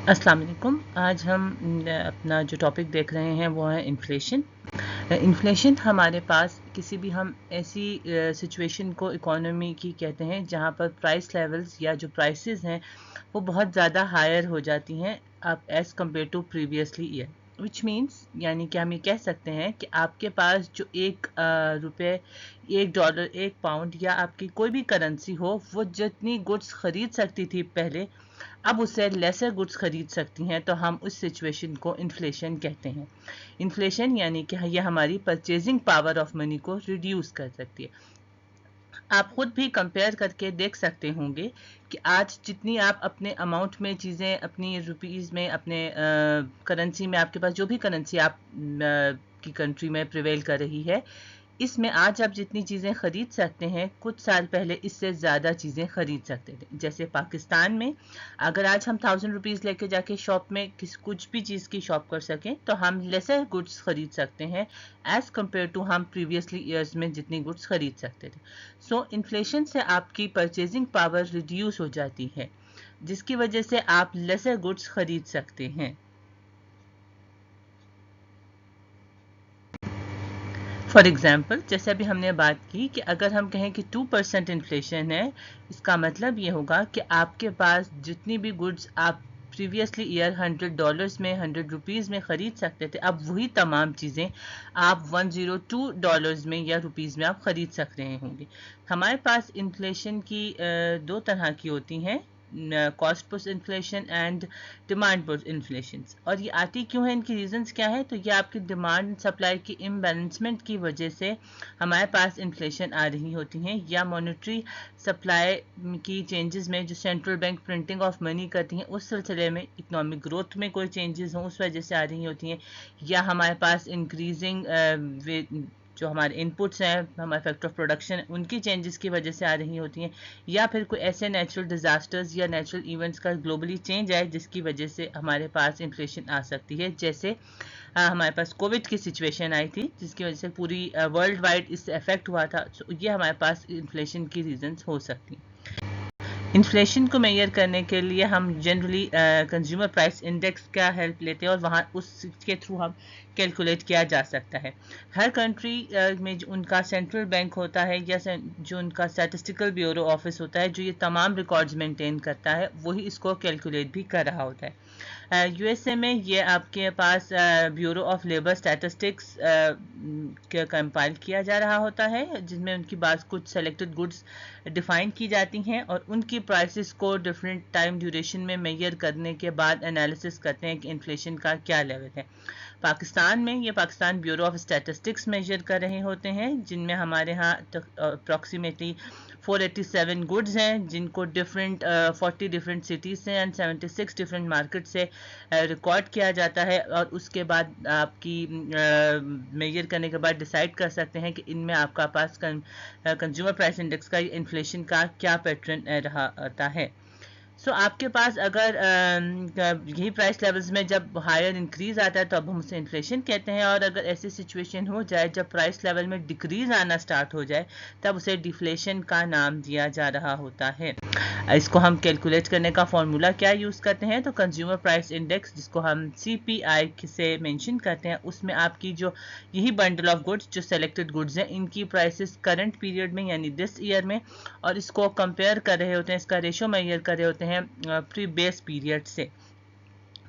अस्सलाम वालेकुम। आज हम अपना जो टॉपिक देख रहे हैं वो है इन्फ्लेशन। इन्फ्लेशन हमारे पास किसी भी हम ऐसी सिचुएशन को इकोनॉमी की कहते हैं जहाँ पर प्राइस लेवल्स या जो प्राइसेस हैं वो बहुत ज़्यादा हायर हो जाती हैं आप as compared to previously year, which means यानी कि हम ये कह सकते हैं कि आपके पास जो एक रुपये, $1, £1 या आपकी कोई भी करेंसी हो वो जितनी गुड्स खरीद सकती थी पहले अब उससे लेसर गुड्स खरीद सकती हैं, तो हम उस सिचुएशन को इन्फ्लेशन कहते हैं। इन्फ्लेशन यानी कि ये हमारी परचेजिंग पावर ऑफ मनी को रिड्यूस कर सकती है। आप खुद भी कंपेयर करके देख सकते होंगे कि आज जितनी आप अपने अमाउंट में चीज़ें अपनी रुपीज़ में अपने करेंसी में आपके पास जो भी करेंसी आप की कंट्री में प्रिवेल कर रही है इसमें आज आप जितनी चीज़ें खरीद सकते हैं कुछ साल पहले इससे ज़्यादा चीज़ें खरीद सकते थे। जैसे पाकिस्तान में अगर आज हम ₹1000 लेके जाके शॉप में कुछ भी चीज़ की शॉप कर सकें तो हम लेसर गुड्स खरीद सकते हैं एज़ कम्पेयर टू हम प्रीवियसली ईयर्स में जितनी गुड्स खरीद सकते थे। सो इन्फ्लेशन से आपकी परचेजिंग पावर रिड्यूस हो जाती है जिसकी वजह से आप लेसर गुड्स खरीद सकते हैं। फॉर एग्जाम्पल जैसे अभी हमने बात की कि अगर हम कहें कि 2% इन्फ्लेशन है, इसका मतलब ये होगा कि आपके पास जितनी भी गुड्स आप प्रीवियसली ईयर $100 में ₹100 में ख़रीद सकते थे अब वही तमाम चीज़ें आप $102 में या रुपीज़ में आप ख़रीद सक रहे होंगे। हमारे पास इन्फ्लेशन की दो तरह की होती हैं, cost push inflation and demand push inflation. और ये आती क्यों है, इनकी रीजंस क्या है, तो ये आपकी डिमांड सप्लाई की इम्बैलेंसमेंट की वजह से हमारे पास इन्फ्लेशन आ रही होती हैं, या मॉनेटरी सप्लाई की चेंजेस में जो central bank printing of money करती हैं उस सिलसिले में इकोनॉमिक ग्रोथ में कोई चेंजेस हों उस वजह से आ रही होती हैं, या हमारे पास इंक्रीजिंग जो हमारे इनपुट्स हैं हमारे फैक्टर ऑफ प्रोडक्शन उनकी चेंजेस की वजह से आ रही होती हैं, या फिर कोई ऐसे नेचुरल डिज़ास्टर्स या नेचुरल इवेंट्स का ग्लोबली चेंज आए जिसकी वजह से हमारे पास इन्फ्लेशन आ सकती है। जैसे हमारे पास कोविड की सिचुएशन आई थी जिसकी वजह से पूरी वर्ल्ड वाइड इससे अफेक्ट हुआ था, तो ये हमारे पास इन्फ्लेशन की रीजंस हो सकती हैं। इन्फ्लेशन को मेजर करने के लिए हम जनरली कंज्यूमर प्राइस इंडेक्स का हेल्प लेते हैं और वहाँ उसके थ्रू हम कैलकुलेट किया जा सकता है। हर कंट्री में जो उनका सेंट्रल बैंक होता है या जो उनका स्टैटिस्टिकल ब्यूरो ऑफिस होता है जो ये तमाम रिकॉर्ड्स मेंटेन करता है वही इसको कैलकुलेट भी कर रहा होता है। यूएसए में ये आपके पास ब्यूरो ऑफ लेबर स्टैटिस्टिक्स का कंपाइल किया जा रहा होता है जिसमें उनकी बात कुछ सेलेक्टेड गुड्स डिफाइन की जाती हैं और उनकी प्राइसेस को डिफरेंट टाइम ड्यूरेशन में मेजर करने के बाद एनालिसिस करते हैं कि इन्फ्लेशन का क्या लेवल है। पाकिस्तान में ये Pakistan bureau of statistics measure कर रहे होते हैं जिनमें हमारे यहाँ अप्रॉक्सीमेटली 487 गुड्स हैं जिनको डिफरेंट 40 डिफरेंट सिटीज़ से एंड 76 डिफरेंट मार्केट से रिकॉर्ड किया जाता है और उसके बाद आपकी मेजर करने के बाद डिसाइड कर सकते हैं कि इनमें आपका पास कंज्यूमर प्राइस इंडेक्स का इन्फ्लेशन का क्या पैटर्न रहता है। सो आपके पास अगर यही प्राइस लेवल्स में जब हायर इंक्रीज आता है तो अब हम उसे इन्फ्लेशन कहते हैं, और अगर ऐसी सिचुएशन हो जाए जब प्राइस लेवल में डिक्रीज आना स्टार्ट हो जाए तब उसे डिफ्लेशन का नाम दिया जा रहा होता है। इसको हम कैलकुलेट करने का फॉर्मूला क्या यूज़ करते हैं, तो कंज्यूमर प्राइस इंडेक्स जिसको हम सीपीआई से मेंशन करते हैं उसमें आपकी जो यही बंडल ऑफ गुड्स जो सेलेक्टेड गुड्स हैं इनकी प्राइसेस करंट पीरियड में यानी दिस ईयर में, और इसको कंपेयर कर रहे होते हैं, इसका रेशो मेजर कर रहे होते हैं प्री बेस पीरियड से।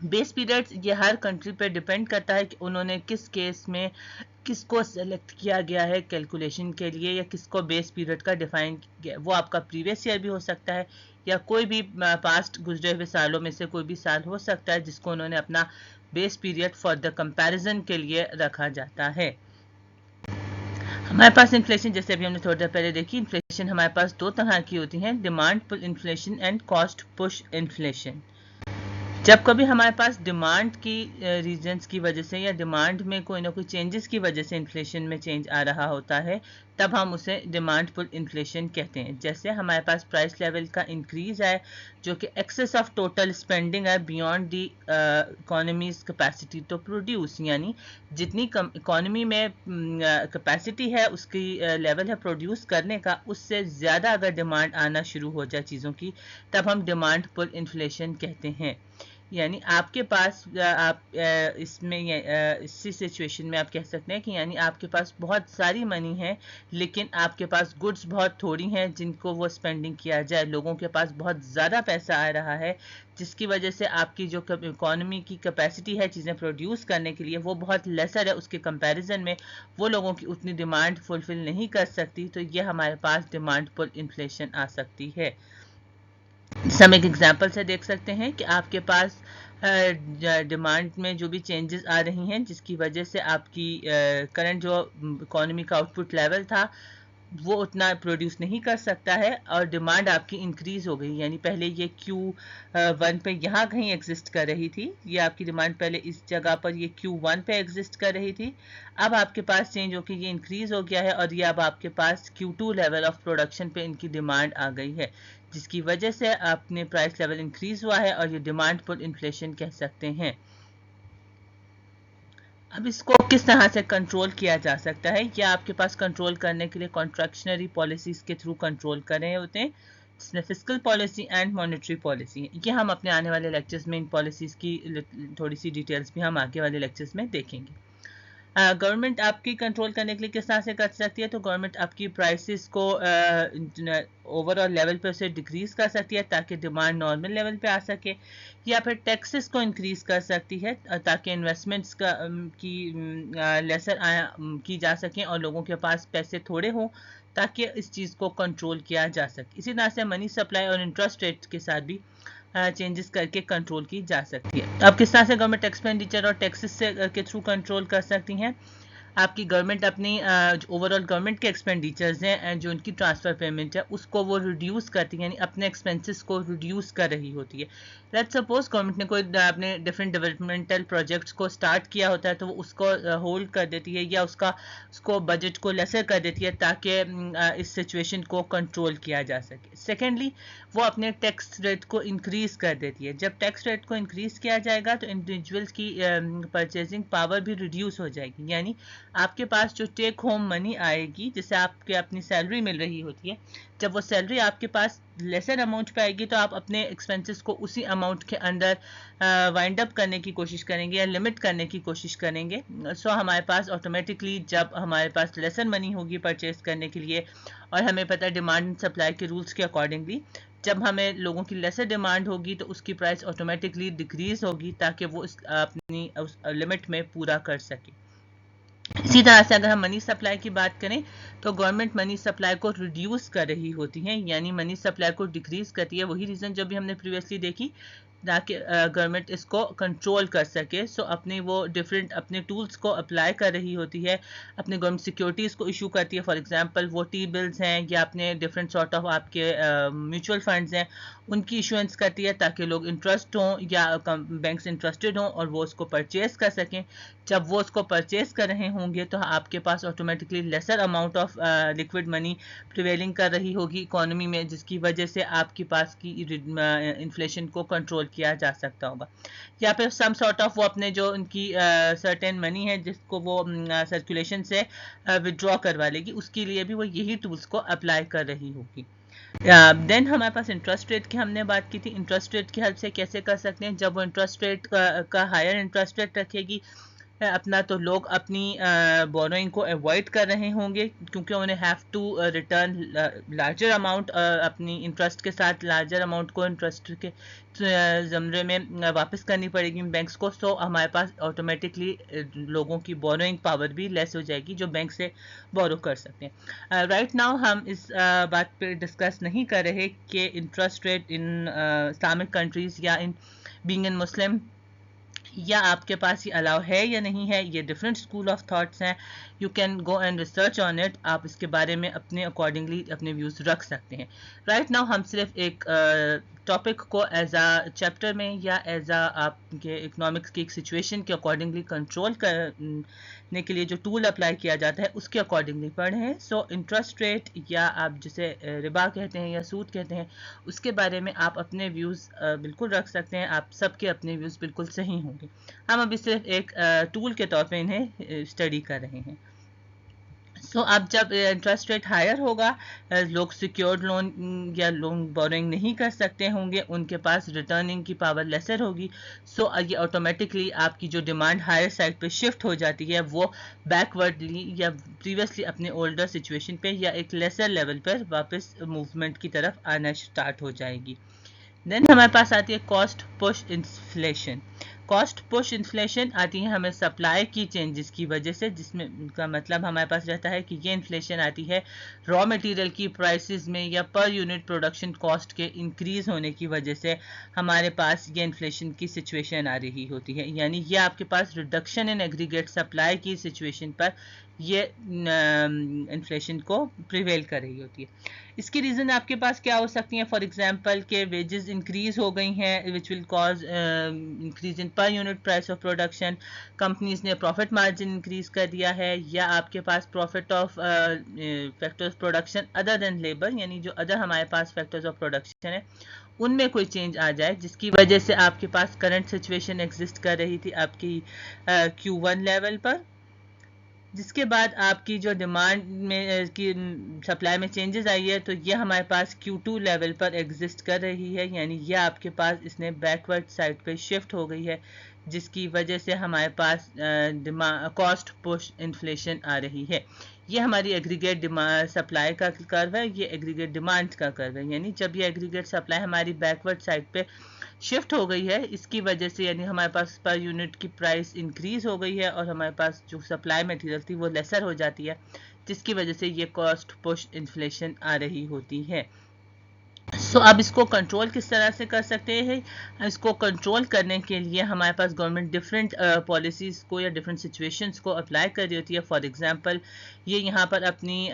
बेस पीरियड ये हर कंट्री पे डिपेंड करता है कि उन्होंने किस केस में किसको सेलेक्ट किया गया है कैलकुलेशन के लिए या किसको बेस पीरियड का डिफाइन किया। वो आपका प्रीवियस ईयर भी हो सकता है या कोई भी पास्ट गुजरे हुए सालों में से कोई भी साल हो सकता है जिसको उन्होंने अपना base period for the comparison के लिए रखा जाता है। हमारे पास इन्फ्लेशन जैसे अभी हमने थोड़ी देर पहले देखी, इन्फ्लेशन हमारे पास दो तरह की होती है, demand pull inflation and cost push inflation. जब कभी हमारे पास डिमांड की रीजंस की वजह से या डिमांड में कोई ना कोई चेंजेस की वजह से इन्फ्लेशन में चेंज आ रहा होता है तब हम उसे डिमांड पुल इन्फ्लेशन कहते हैं। जैसे हमारे पास प्राइस लेवल का इंक्रीज है जो कि एक्सेस ऑफ टोटल स्पेंडिंग है beyond the economy's capacity to produce, यानी जितनी इकोनॉमी में कैपेसिटी है उसकी लेवल है प्रोड्यूस करने का उससे ज़्यादा अगर डिमांड आना शुरू हो जाए चीज़ों की तब हम डिमांड पुल इन्फ्लेशन कहते हैं। यानी आपके पास आप इसमें इसी सिचुएशन में आप कह सकते हैं कि यानी आपके पास बहुत सारी मनी है, लेकिन आपके पास गुड्स बहुत थोड़ी हैं जिनको वो स्पेंडिंग किया जाए। लोगों के पास बहुत ज़्यादा पैसा आ रहा है, जिसकी वजह से आपकी जो इकोनॉमी की कैपेसिटी है चीज़ें प्रोड्यूस करने के लिए वो बहुत लेसर है। उसके कंपैरिजन में वो लोगों की उतनी डिमांड फुलफिल नहीं कर सकती, तो ये हमारे पास डिमांड पुल इन्फ्लेशन आ सकती है। हम एक एग्जांपल से देख सकते हैं कि आपके पास डिमांड में जो भी चेंजेस आ रही हैं, जिसकी वजह से आपकी करंट जो इकोनॉमी का आउटपुट लेवल था वो उतना प्रोड्यूस नहीं कर सकता है, और डिमांड आपकी इंक्रीज हो गई। यानी पहले ये Q1 पे यहाँ कहीं एग्जिस्ट कर रही थी, ये आपकी डिमांड पहले इस जगह पर ये Q1 पे एग्जिस्ट कर रही थी, अब आपके पास चेंज होकर ये इंक्रीज हो गया है, और ये अब आपके पास Q2 लेवल ऑफ प्रोडक्शन पे इनकी डिमांड आ गई है, जिसकी वजह से अपने प्राइस लेवल इंक्रीज हुआ है, और ये डिमांड पुल इन्फ्लेशन कह सकते हैं। अब इसको किस तरह से कंट्रोल किया जा सकता है, या आपके पास कंट्रोल करने के लिए कॉन्ट्रैक्शनरी पॉलिसीज के थ्रू कंट्रोल कर रहे होते हैं, जिसमें fiscal policy and monetary policy है। ये हम अपने आने वाले लेक्चर्स में इन पॉलिसीज की थोड़ी सी डिटेल्स भी हम आगे वाले लेक्चर्स में देखेंगे। गवर्नमेंट आपकी कंट्रोल करने के लिए किस तरह से कर सकती है, तो गवर्नमेंट आपकी प्राइसेस को ओवरऑल लेवल पे उसे डिक्रीज कर सकती है ताकि डिमांड नॉर्मल लेवल पे आ सके, या फिर टैक्सेस को इंक्रीज कर सकती है ताकि इन्वेस्टमेंट्स का की लेसर की जा सकें और लोगों के पास पैसे थोड़े हों, ताकि इस चीज़ को कंट्रोल किया जा सके। इसी तरह से मनी सप्लाई और इंटरेस्ट रेट के साथ भी चेंजेस करके कंट्रोल की जा सकती है। अब किस तरह से गवर्नमेंट एक्सपेंडिचर और टैक्सेस से के थ्रू कंट्रोल कर सकती हैं। आपकी गवर्नमेंट अपनी ओवरऑल गवर्नमेंट के एक्सपेंडिचर्स हैं जो उनकी ट्रांसफ़र पेमेंट है उसको वो रिड्यूस करती है, यानी अपने एक्सपेंसेस को रिड्यूस कर रही होती है। लेट्स सपोज गवर्नमेंट ने कोई अपने डिफरेंट डेवलपमेंटल प्रोजेक्ट्स को स्टार्ट किया होता है तो वो उसको होल्ड कर देती है या उसको बजट को लेसर कर देती है ताकि इस सिचुएशन को कंट्रोल किया जा सके। सेकेंडली, वो अपने टैक्स रेट को इंक्रीज कर देती है। जब टैक्स रेट को इंक्रीज किया जाएगा तो इंडिविजुअल्स की परचेजिंग पावर भी रिड्यूस हो जाएगी, यानी आपके पास जो टेक होम मनी आएगी जिससे आपके अपनी सैलरी मिल रही होती है, जब वो सैलरी आपके पास लेसर अमाउंट पे आएगी तो आप अपने एक्सपेंसेस को उसी अमाउंट के अंदर वाइंड अप करने की कोशिश करेंगे या लिमिट करने की कोशिश करेंगे। सो हमारे पास ऑटोमेटिकली जब हमारे पास लेसर मनी होगी परचेज करने के लिए, और हमें पता है डिमांड एंड सप्लाई के रूल्स के अकॉर्डिंगली जब हमें लोगों की लेसर डिमांड होगी तो उसकी प्राइस ऑटोमेटिकली डिक्रीज होगी ताकि वो अपनी उस लिमिट में पूरा कर सके। इसी तरह से अगर हम मनी सप्लाई की बात करें तो गवर्नमेंट मनी सप्लाई को रिड्यूस कर रही होती है, यानी मनी सप्लाई को डिक्रीज करती है। वही रीज़न जो भी हमने प्रीवियसली देखी, ताकि गवर्नमेंट इसको कंट्रोल कर सके। सो अपने वो डिफरेंट अपने टूल्स को अप्लाई कर रही होती है, अपने गवर्नमेंट सिक्योरिटीज़ को इशू करती है। फॉर एग्जांपल वो टी बिल्स हैं या अपने डिफरेंट सॉर्ट ऑफ आपके म्यूचुअल फंड्स हैं उनकी इशुएंस करती है ताकि लोग इंटरेस्ट हों या बैंक्स इंटरेस्टेड हों और वो उसको परचेज कर सकें। जब वो उसको परचेज कर रहे होंगे तो आपके पास automatically lesser amount of liquid money prevailing कर रही होगी इकोनॉमी में, जिसकी वजह से आपके पास की इन्फ्लेशन को कंट्रोल किया जा सकता होगा। या फिर सम सॉर्ट ऑफ वो अपने जो उनकी सर्टेन मनी है जिसको वो सर्कुलेशन से विड्रॉ करवा लेगी, उसके लिए भी वो यही टूल्स को अप्लाई कर रही होगी। देन हमारे पास इंटरेस्ट रेट की हमने बात की थी। इंटरेस्ट रेट की हेल्प से कैसे कर सकते हैं, जब वो इंटरेस्ट रेट का हायर इंटरेस्ट रेट रखेगी अपना, तो लोग अपनी बोरोइंग को अवॉइड कर रहे होंगे क्योंकि उन्हें have to return larger amount, अपनी इंटरेस्ट के साथ लार्जर अमाउंट को इंटरेस्ट के ज़मरे में वापस करनी पड़ेगी बैंक्स को। सो हमारे पास ऑटोमेटिकली लोगों की बोरोइंग पावर भी लेस हो जाएगी जो बैंक से बोरो कर सकते हैं। राइट नाउ हम इस बात पे डिस्कस नहीं कर रहे कि interest rate in Islamic countries या इन बीइंग इन मुस्लिम या आपके पास ये अलाउ है या नहीं है। ये डिफरेंट स्कूल ऑफ थॉट्स हैं, you can go and research on it. आप इसके बारे में अपने अकॉर्डिंगली अपने व्यूज़ रख सकते हैं। राइट नाउ हम सिर्फ एक टॉपिक को एज अ चैप्टर में या एज अ आपके इकोनॉमिक्स की एक सिचुएशन के अकॉर्डिंगली कंट्रोल करने के लिए जो टूल अप्लाई किया जाता है उसके अकॉर्डिंगली पढ़े हैं। सो इंटरेस्ट रेट या आप जिसे रिबा कहते हैं या सूद कहते हैं उसके बारे में आप अपने व्यूज़ बिल्कुल रख सकते हैं। आप सबके अपने व्यूज़ बिल्कुल सही होंगे। हम अभी सिर्फ एक टूल के तौर पे इन्हें स्टडी कर रहे हैं। अब जब इंटरेस्ट रेट हायर होगा, लोग सिक्योर्ड लोन या लोन बोरोइंग नहीं कर सकते होंगे, उनके पास रिटर्निंग की पावर लेसर होगी। ये ऑटोमेटिकली आपकी जो डिमांड हायर साइड पे शिफ्ट हो जाती है वो बैकवर्डली या प्रीवियसली अपने ओल्डर सिचुएशन पे या एक लेसर लेवल पर वापस मूवमेंट की तरफ आना स्टार्ट हो जाएगी। देन हमारे पास आती है cost push inflation. Cost push inflation आती है हमें सप्लाई की चेंजेस की वजह से, जिसमें का मतलब हमारे पास रहता है कि ये इन्फ्लेशन आती है रॉ मटेरियल की प्राइसेस में या पर यूनिट प्रोडक्शन कॉस्ट के इंक्रीज होने की वजह से हमारे पास ये इन्फ्लेशन की सिचुएशन आ रही होती है। यानी ये आपके पास रिडक्शन इन एग्रीगेट सप्लाई की सिचुएशन पर ये इन्फ्लेशन को प्रिवेल कर रही होती है। इसकी रीज़न आपके पास क्या हो सकती हैं? फॉर एग्जांपल के वेजेस इंक्रीज हो गई हैं which will cause increase in per unit price of production, companies ने प्रॉफिट मार्जिन इंक्रीज कर दिया है, या आपके पास profit of factors production other than labour, यानी जो अदर हमारे पास फैक्टर्स ऑफ प्रोडक्शन है उनमें कोई चेंज आ जाए जिसकी वजह से आपके पास करंट सिचुएशन एग्जिस्ट कर रही थी आपकी Q1 लेवल पर, जिसके बाद आपकी जो डिमांड में की सप्लाई में चेंजेस आई है तो ये हमारे पास Q2 लेवल पर एग्जिस्ट कर रही है। यानी ये आपके पास इसने बैकवर्ड साइड पे शिफ्ट हो गई है, जिसकी वजह से हमारे पास कॉस्ट पुश इन्फ्लेशन आ रही है। ये हमारी एग्रीगेट डिमांड सप्लाई का कर्व है, ये एग्रीगेट डिमांड का कर्व है। यानी जब ये एग्रीगेट सप्लाई हमारी बैकवर्ड साइड पे शिफ्ट हो गई है, इसकी वजह से यानी हमारे पास पर यूनिट की प्राइस इंक्रीज हो गई है और हमारे पास जो सप्लाई मटेरियल थी वो लेसर हो जाती है, जिसकी वजह से ये कॉस्ट पुश इन्फ्लेशन आ रही होती है। अब इसको कंट्रोल किस तरह से कर सकते हैं? इसको कंट्रोल करने के लिए हमारे पास गवर्नमेंट डिफरेंट पॉलिसीज़ को या डिफरेंट सिचुएशंस को अप्लाई कर रही होती है। फॉर एग्जांपल ये यहाँ पर अपनी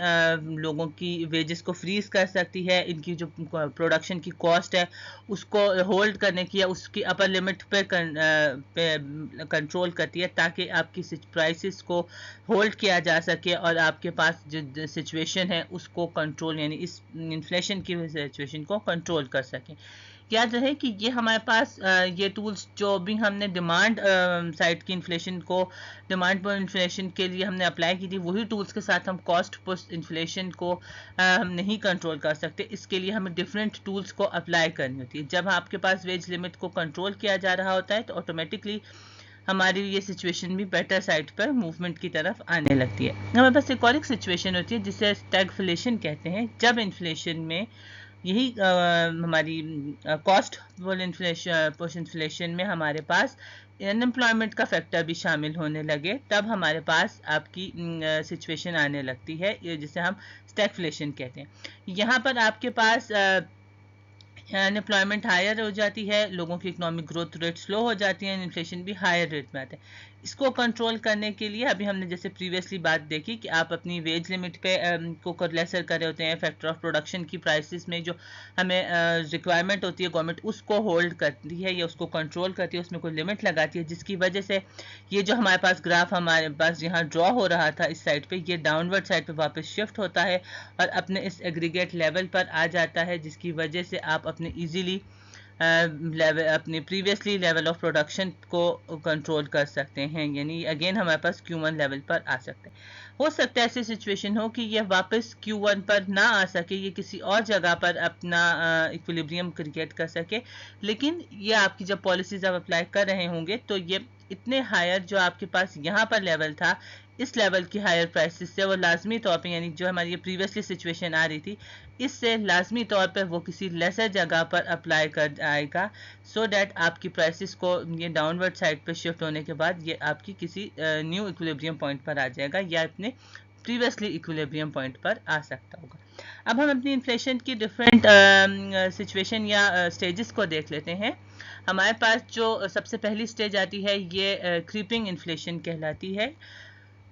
लोगों की वेजेस को फ्रीज कर सकती है, इनकी जो प्रोडक्शन की कॉस्ट है उसको होल्ड करने की या उसकी अपर लिमिट पे कंट्रोल करती है, ताकि आपकी प्राइसेस को होल्ड किया जा सके और आपके पास जो सिचुएशन है उसको कंट्रोल यानी इस इन्फ्लेशन की सिचुएशन को कंट्रोल कर सकें। याद रहे कि ये हमारे पास ये टूल्स जो भी हमने डिमांड साइड की इन्फ्लेशन को डिमांड पर इन्फ्लेशन के लिए हमने अप्लाई की थी, वही टूल्स के साथ हम कॉस्ट पुश इन्फ्लेशन को हम नहीं कंट्रोल कर सकते। इसके लिए हमें डिफरेंट टूल्स को अप्लाई करनी होती है। जब आपके पास वेज लिमिट को कंट्रोल किया जा रहा होता है तो ऑटोमेटिकली हमारी ये सिचुएशन भी बेटर साइड पर मूवमेंट की तरफ आने लगती है। हमारे पास एक और एक सिचुएशन होती है जिसे स्टैगफ्लेशन कहते हैं, जब इन्फ्लेशन में यही हमारी कॉस्ट पुश इन्फ्लेशन में हमारे पास अनएम्प्लॉयमेंट का फैक्टर भी शामिल होने लगे, तब हमारे पास आपकी सिचुएशन आने लगती है जिसे हम स्टैगफ्लेशन कहते हैं। यहाँ पर आपके पास अनएम्प्लॉयमेंट हायर हो जाती है, लोगों की इकोनॉमिक ग्रोथ रेट स्लो हो जाती है, इन्फ्लेशन भी हायर रेट में आता है। इसको कंट्रोल करने के लिए अभी हमने जैसे प्रीवियसली बात देखी कि आप अपनी वेज लिमिट पे को लेसर कर रहे होते हैं, फैक्टर ऑफ प्रोडक्शन की प्राइसेस में जो हमें रिक्वायरमेंट होती है गवर्नमेंट उसको होल्ड करती है या उसको कंट्रोल करती है, उसमें कोई लिमिट लगाती है, जिसकी वजह से ये जो हमारे पास ग्राफ हमारे पास यहाँ ड्रॉ हो रहा था इस साइड पे, ये डाउनवर्ड साइड पे वापस शिफ्ट होता है और अपने इस एग्रीगेट लेवल पर आ जाता है, जिसकी वजह से आप अपने ईजीली लेवल अपने प्रीवियसली लेवल ऑफ प्रोडक्शन को कंट्रोल कर सकते हैं। यानी अगेन हमारे पास Q1 लेवल पर आ सकते हैं। हो सकता है ऐसी सिचुएशन हो कि ये वापस Q1 पर ना आ सके, ये किसी और जगह पर अपना इक्विलिब्रियम क्रिएट कर सके, लेकिन ये आपकी जब पॉलिसीज आप अप्लाई कर रहे होंगे तो ये इतने हायर जो आपके पास यहाँ पर लेवल था, इस लेवल की हायर प्राइसेस से वो लाजमी तौर पे यानी जो हमारी प्रीवियसली सिचुएशन आ रही थी इससे लाजमी तौर पे वो किसी लेसर जगह पर अप्लाई कर आएगा, सो डैट आपकी प्राइसेस को ये डाउनवर्ड साइड पे शिफ्ट होने के बाद ये आपकी किसी न्यू इक्विलिब्रियम पॉइंट पर आ जाएगा या अपने प्रीवियसली इक्विलिब्रियम पॉइंट पर आ सकता होगा। अब हम अपनी इन्फ्लेशन की डिफरेंट सिचुएशन या स्टेजेस को देख लेते हैं। हमारे पास जो सबसे पहली स्टेज आती है ये क्रीपिंग इन्फ्लेशन कहलाती है।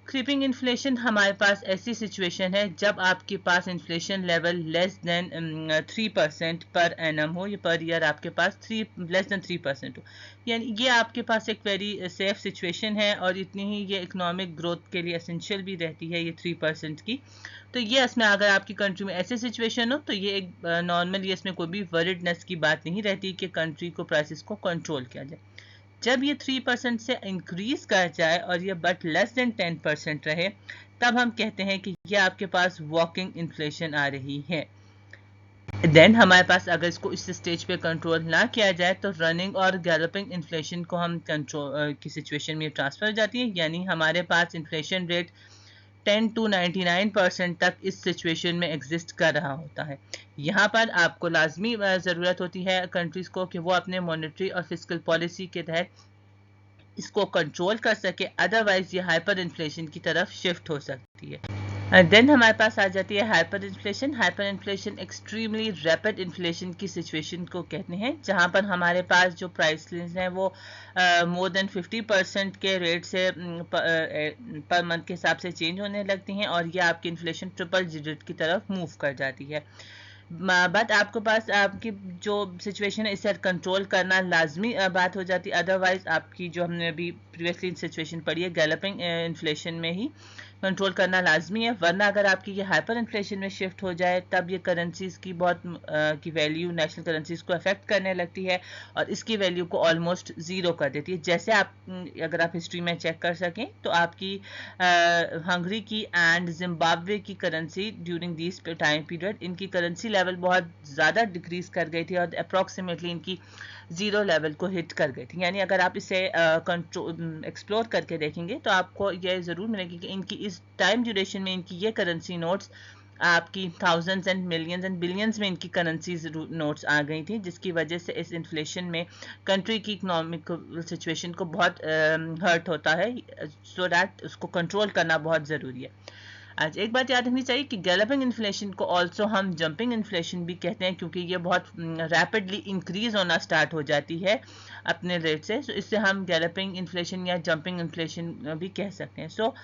क्रीपिंग इन्फ्लेशन हमारे पास ऐसी सिचुएशन है जब आपके पास इन्फ्लेशन लेवल लेस देन 3% पर एनम हो, ये पर ईयर आपके पास लेस देन 3% हो, यानी ये आपके पास एक वेरी सेफ सिचुएशन है और इतनी ही ये इकोनॉमिक ग्रोथ के लिए एसेंशियल भी रहती है ये 3% की। तो ये इसमें अगर आपकी कंट्री में ऐसी सिचुएशन हो तो ये एक नॉर्मली इसमें कोई भी वरीडनेस की बात नहीं रहती कि कंट्री को प्राइसेस को कंट्रोल किया जाए। जब ये 3% से इंक्रीज कर जाए और ये बट लेस देन 10% रहे, तब हम कहते हैं कि ये आपके पास वॉकिंग इन्फ्लेशन आ रही है। देन हमारे पास अगर इसको इस स्टेज पे कंट्रोल ना किया जाए तो रनिंग और गैलपिंग इन्फ्लेशन को हम कंट्रोल की सिचुएशन में ट्रांसफर हो जाती है, यानी हमारे पास इन्फ्लेशन रेट 10 to 99% तक इस सिचुएशन में एग्जिस्ट कर रहा होता है। यहाँ पर आपको लाजमी ज़रूरत होती है कंट्रीज़ को कि वो अपने मॉनेटरी और फिस्कल पॉलिसी के तहत इसको कंट्रोल कर सके, अदरवाइज ये हाइपर इन्फ्लेशन की तरफ शिफ्ट हो सकती है। देन हमारे पास आ जाती है hyper inflation. Hyper inflation extremely rapid inflation की सिचुएशन को कहते हैं, जहां पर हमारे पास जो प्राइस हैं वो मोर देन 50% के रेट से पर मंथ के हिसाब से चेंज होने लगती हैं और ये आपकी इन्फ्लेशन ट्रिपल डिजिट की तरफ मूव कर जाती है। बट आपके पास आपकी जो सिचुएशन है इसे कंट्रोल करना लाजमी बात हो जाती है, अदरवाइज आपकी जो हमने अभी प्रीवियसली सिचुएशन पढ़ी है गैलपिंग इन्फ्लेशन में ही कंट्रोल करना लाजमी है, वरना अगर आपकी ये हाइपर इन्फ्लेशन में शिफ्ट हो जाए तब ये करेंसीज की बहुत की वैल्यू नेशनल करेंसीज को अफेक्ट करने लगती है और इसकी वैल्यू को ऑलमोस्ट ज़ीरो कर देती है। जैसे आप अगर आप हिस्ट्री में चेक कर सकें तो आपकी हंगरी की एंड जिम्बाब्वे की currency during this time period इनकी करेंसी लेवल बहुत ज़्यादा डिक्रीज कर गई थी और अप्रॉक्सीमेटली इनकी ज़ीरो लेवल को हिट कर गई थी। यानी अगर आप इसे कंट्रोल एक्सप्लोर करके देखेंगे तो आपको यह ज़रूर मिलेगी कि इनकी इस टाइम ड्यूरेशन में इनकी ये करेंसी नोट्स आपकी thousands and millions and billions में इनकी करेंसीज नोट्स आ गई थी, जिसकी वजह से इस इन्फ्लेशन में कंट्री की इकोनॉमिक सिचुएशन को बहुत हर्ट होता है, सो दैट उसको कंट्रोल करना बहुत ज़रूरी है। आज एक बात याद रखनी चाहिए कि गैलपिंग इन्फ्लेशन को ऑल्सो हम जंपिंग इन्फ्लेशन भी कहते हैं, क्योंकि ये बहुत रैपिडली इंक्रीज होना स्टार्ट हो जाती है अपने रेट से, so इससे हम गैलपिंग इन्फ्लेशन या जंपिंग इन्फ्लेशन भी कह सकते हैं। सो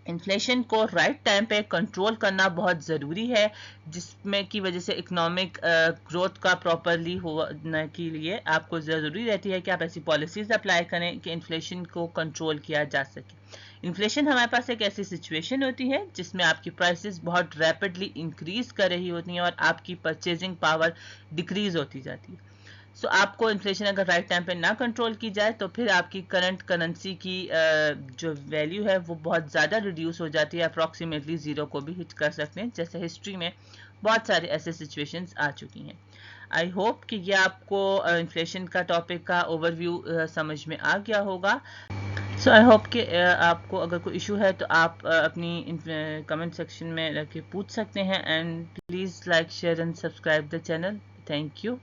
इन्फ्लेशन को राइट टाइम पे कंट्रोल करना बहुत ज़रूरी है, जिसमें की वजह से इकोनॉमिक ग्रोथ का प्रॉपरली होने के लिए आपको ज़रूरी रहती है कि आप ऐसी पॉलिसीज़ अप्लाई करें कि इन्फ्लेशन को कंट्रोल किया जा सके। इन्फ्लेशन हमारे पास एक ऐसी सिचुएशन होती है जिसमें आपकी प्राइसेस बहुत रैपिडली इंक्रीज कर रही होती हैं और आपकी परचेजिंग पावर डिक्रीज होती जाती है। सो आपको इन्फ्लेशन अगर राइट टाइम पे ना कंट्रोल की जाए तो फिर आपकी करंट करेंसी की जो वैल्यू है वो बहुत ज़्यादा रिड्यूस हो जाती है, अप्रॉक्सीमेटली ज़ीरो को भी हिट कर सकते हैं, जैसे हिस्ट्री में बहुत सारे ऐसे सिचुएशंस आ चुकी हैं। आई होप कि ये आपको इन्फ्लेशन का टॉपिक का ओवरव्यू समझ में आ गया होगा। सो आई होप कि आपको अगर कोई इशू है तो आप अपनी कमेंट सेक्शन में रख के पूछ सकते हैं, and please like share and subscribe the channel. Thank you.